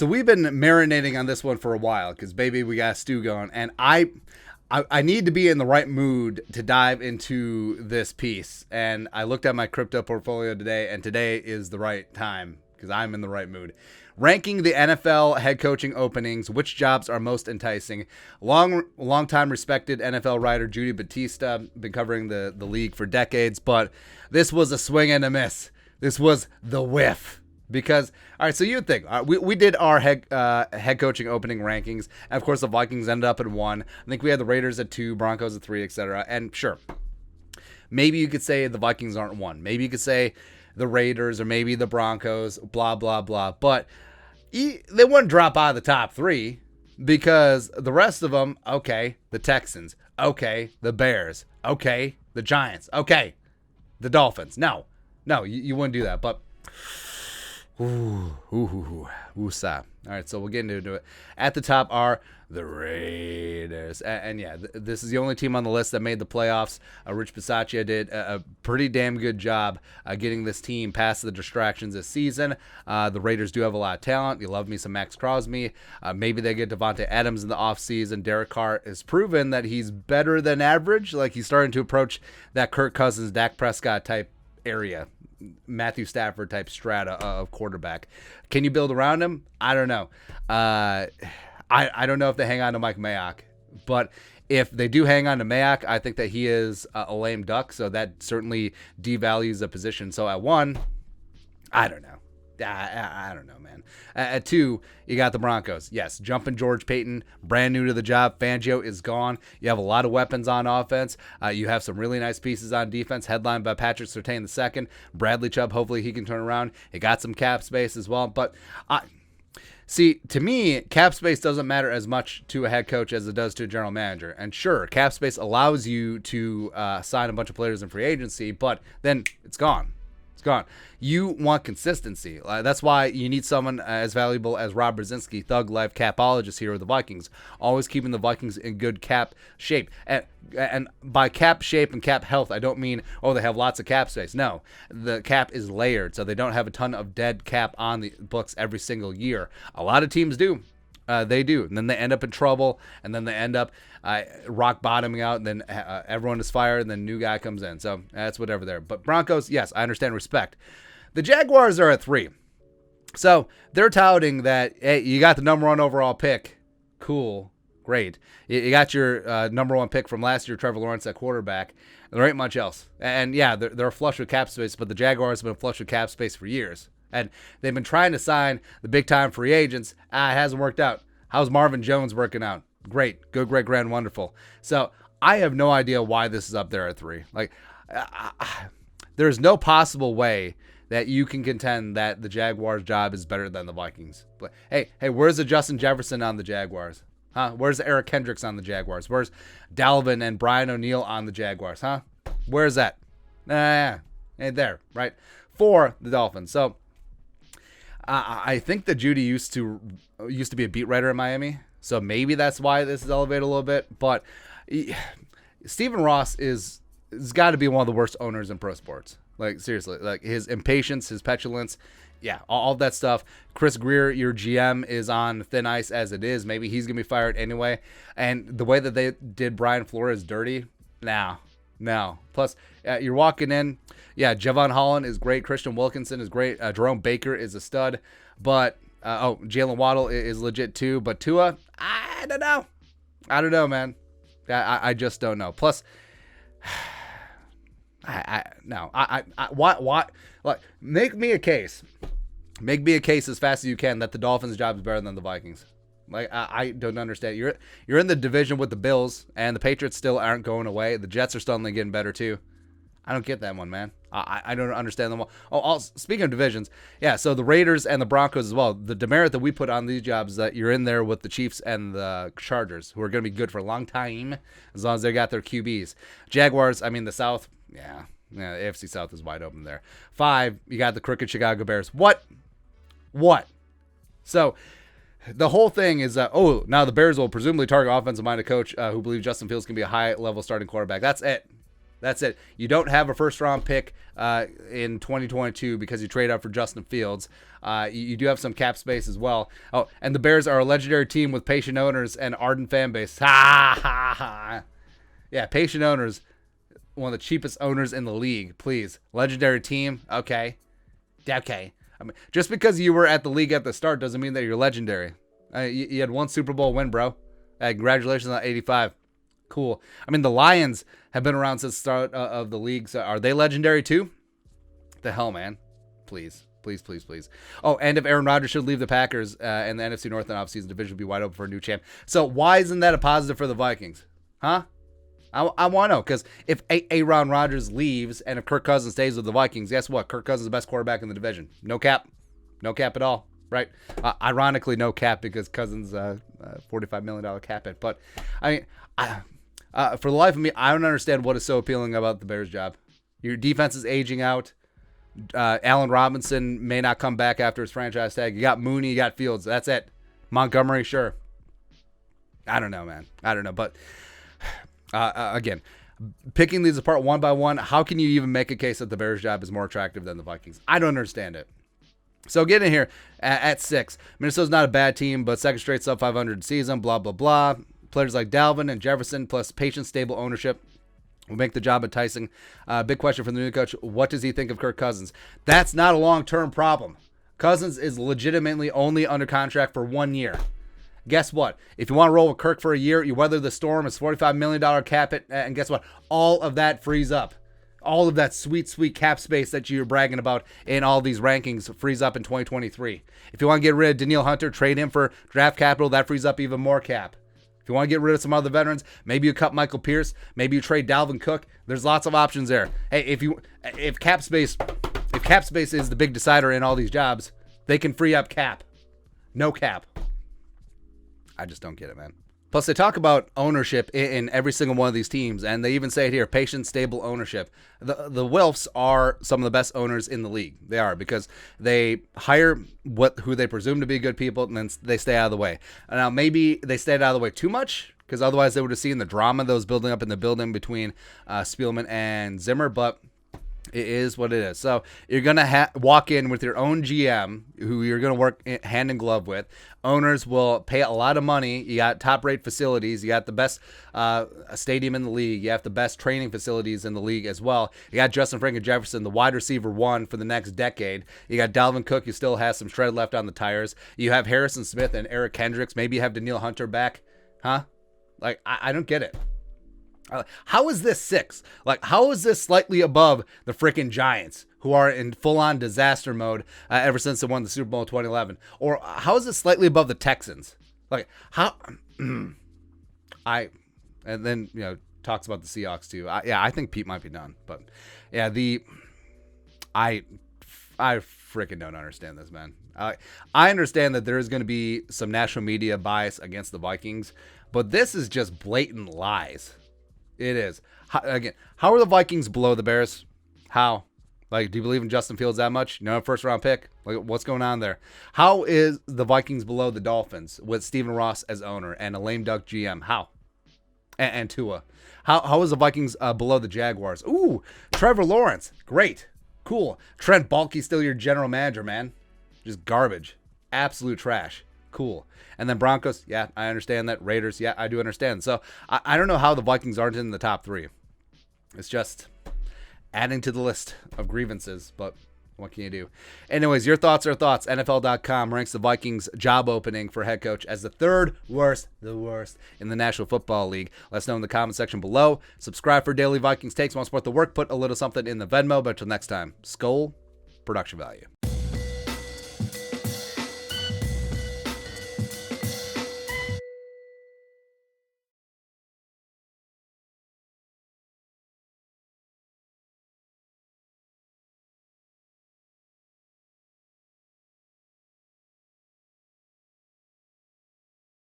So we've been marinating on this one for a while because, baby, we got stew going. And I need to be in the right mood to dive into this piece. And I looked at my crypto portfolio today, and today is the right time because I'm in the right mood. Ranking the NFL head coaching openings, which jobs are most enticing. Long time respected NFL writer Judy Batista, been covering the league for decades, but this was a swing and a miss. This was the whiff. Because, all right, so you'd think, we did our head coaching opening rankings. And of course, the Vikings ended up at 1. I think we had the Raiders at 2, Broncos at 3, etc. And sure, maybe you could say the Vikings aren't 1. Maybe you could say the Raiders or maybe the Broncos, blah, blah, blah. But they wouldn't drop out of the top 3 because the rest of them, okay, the Texans, okay, the Bears, okay, the Giants, okay, the Dolphins. No, you wouldn't do that. But woosah. All right, so we'll get into it. At the top are the Raiders. And yeah, this is the only team on the list that made the playoffs. Rich Bisaccia did a pretty damn good job getting this team past the distractions this season. The Raiders do have a lot of talent. You love me some Max Crosby. Maybe they get Devontae Adams in the offseason. Derek Carr has proven that he's better than average. Like, he's starting to approach that Kirk Cousins, Dak Prescott type area. Matthew Stafford type strata of quarterback. Can you build around him? I don't know. I don't know if they hang on to Mike Mayock, but if they do hang on to Mayock, I think that he is a lame duck, so that certainly devalues the position. So at 1, I don't know. I don't know, man. At 2, you got the Broncos. Yes, jumping George Payton, brand new to the job. Fangio is gone. You have a lot of weapons on offense. You have some really nice pieces on defense, headlined by Patrick Surtain II. Bradley Chubb, hopefully he can turn around. He got some cap space as well. But see, to me, cap space doesn't matter as much to a head coach as it does to a general manager. And sure, cap space allows you to sign a bunch of players in free agency, but then it's gone. It's gone. You want consistency. That's why you need someone as valuable as Rob Brzezinski, Thug Life capologist here with the Vikings, always keeping the Vikings in good cap shape. And by cap shape and cap health, I don't mean, they have lots of cap space. No, the cap is layered, so they don't have a ton of dead cap on the books every single year. A lot of teams do. They do. And then they end up in trouble, and then they end up rock bottoming out, and then everyone is fired, and then new guy comes in. So that's whatever there. But Broncos, yes, I understand respect. The Jaguars are at 3. So they're touting that, hey, you got the number 1 overall pick. Cool. Great. You got your number 1 pick from last year, Trevor Lawrence at quarterback. There ain't much else. And yeah, they're flush with cap space, but the Jaguars have been flush with cap space for years. And they've been trying to sign the big-time free agents. It hasn't worked out. How's Marvin Jones working out? Great. Good, great, grand, wonderful. So I have no idea why this is up there at 3. Like, there's no possible way that you can contend that the Jaguars' job is better than the Vikings. But hey, where's the Justin Jefferson on the Jaguars? Huh? Where's Eric Kendricks on the Jaguars? Where's Dalvin and Brian O'Neill on the Jaguars? Huh? Where's that? Ain't there, right? 4, the Dolphins. So I think that Judy used to be a beat writer in Miami, so maybe that's why this is elevated a little bit. But Stephen Ross has got to be one of the worst owners in pro sports. Like, seriously, like his impatience, his petulance, yeah, all that stuff. Chris Greer, your GM, is on thin ice as it is. Maybe he's gonna be fired anyway. And the way that they did Brian Flores dirty, no. Plus, you're walking in. Yeah, Javon Holland is great. Christian Wilkinson is great. Jerome Baker is a stud. But, Jalen Waddle is legit too. But Tua, I don't know. I don't know, man. I just don't know. Plus, what? Like, make me a case. Make me a case as fast as you can that the Dolphins' job is better than the Vikings. Like, I don't understand. You're in the division with the Bills, and the Patriots still aren't going away. The Jets are suddenly getting better too. I don't get that one, man. I don't understand them all. Speaking of divisions, yeah, so the Raiders and the Broncos as well. The demerit that we put on these jobs is that you're in there with the Chiefs and the Chargers, who are going to be good for a long time as long as they got their QBs. Jaguars, I mean, the South, yeah, the AFC South is wide open there. 5, you got the crooked Chicago Bears. What? So the whole thing is that, now the Bears will presumably target offensive-minded coach who believes Justin Fields can be a high-level starting quarterback. That's it. That's it. You don't have a first-round pick in 2022 because you trade up for Justin Fields. You do have some cap space as well. Oh, and the Bears are a legendary team with patient owners and ardent fan base. Ha, ha, ha. Yeah, patient owners, one of the cheapest owners in the league. Please. Legendary team. Okay. Okay. I mean, just because you were at the league at the start doesn't mean that you're legendary. You had one Super Bowl win, bro. Congratulations on 85. Cool. I mean, the Lions have been around since the start of the league. So are they legendary too? The hell, man. Please. Please, please, please. Oh, and if Aaron Rodgers should leave the Packers and the NFC North and offseason division would be wide open for a new champ. So why isn't that a positive for the Vikings? Huh? I want to know, because if Aaron Rodgers leaves and if Kirk Cousins stays with the Vikings, guess what? Kirk Cousins is the best quarterback in the division. No cap. No cap at all, right? Ironically, no cap because Cousins $45 million cap hit. But, I mean, for the life of me, I don't understand what is so appealing about the Bears' job. Your defense is aging out. Allen Robinson may not come back after his franchise tag. You got Mooney, you got Fields. That's it. Montgomery, sure. I don't know, man. I don't know. But, again, picking these apart one by one, how can you even make a case that the Bears' job is more attractive than the Vikings? I don't understand it. So get in here at 6. Minnesota's not a bad team, but second straight sub 500 season, blah, blah, blah. Players like Dalvin and Jefferson plus patient, stable ownership will make the job enticing. Big question for the new coach. What does he think of Kirk Cousins? That's not a long-term problem. Cousins is legitimately only under contract for 1 year. Guess what? If you want to roll with Kirk for a year, you weather the storm. It's $45 million cap it, and guess what? All of that frees up. All of that sweet, sweet cap space that you're bragging about in all these rankings frees up in 2023. If you want to get rid of Danielle Hunter, trade him for draft capital, that frees up even more cap. If you want to get rid of some other veterans, maybe you cut Michael Pierce, maybe you trade Dalvin Cook. There's lots of options there. Hey, if cap space is the big decider in all these jobs, they can free up cap. No cap. I just don't get it, man. Plus, they talk about ownership in every single one of these teams, and they even say it here, patient, stable ownership. The Wilfs are some of the best owners in the league. They are, because they hire who they presume to be good people, and then they stay out of the way. Now, maybe they stayed out of the way too much, because otherwise they would have seen the drama that was building up in the building between Spielman and Zimmer, but it is what it is. So you're going to walk in with your own GM, who you're going to work hand in glove with. Owners will pay a lot of money. You got top-rate facilities. You got the best stadium in the league. You have the best training facilities in the league as well. You got Justin Frank and Jefferson, the wide receiver one for the next decade. You got Dalvin Cook, who still has some shred left on the tires. You have Harrison Smith and Eric Kendricks. Maybe you have Danielle Hunter back. Huh? Like, I don't get it. How is this 6? Like, how is this slightly above the freaking Giants, who are in full-on disaster mode ever since they won the Super Bowl in 2011? Or how is it slightly above the Texans? Like, how? And then, talks about the Seahawks too. I think Pete might be done. But, yeah, I freaking don't understand this, man. I understand that there is going to be some national media bias against the Vikings, but this is just blatant lies. It is. How are the Vikings below the Bears? How? Like, do you believe in Justin Fields that much? First round pick. Like, what's going on there? How is the Vikings below the Dolphins with Stephen Ross as owner and a lame duck GM? How? And Tua. How is the Vikings below the Jaguars? Ooh, Trevor Lawrence. Great. Cool. Trent Baalke still your general manager, man. Just garbage. Absolute trash. Cool. And then Broncos, yeah, I understand that. Raiders, yeah, I do understand. So I don't know how the Vikings aren't in the top 3. It's just adding to the list of grievances, but what can you do? Anyways, your thoughts are thoughts. NFL.com ranks the Vikings job opening for head coach as the 3rd worst, the worst in the National Football League. Let us know in the comment section below. Subscribe for daily Vikings takes. Want to support the work? Put a little something in the Venmo. But until next time, Skol, production value.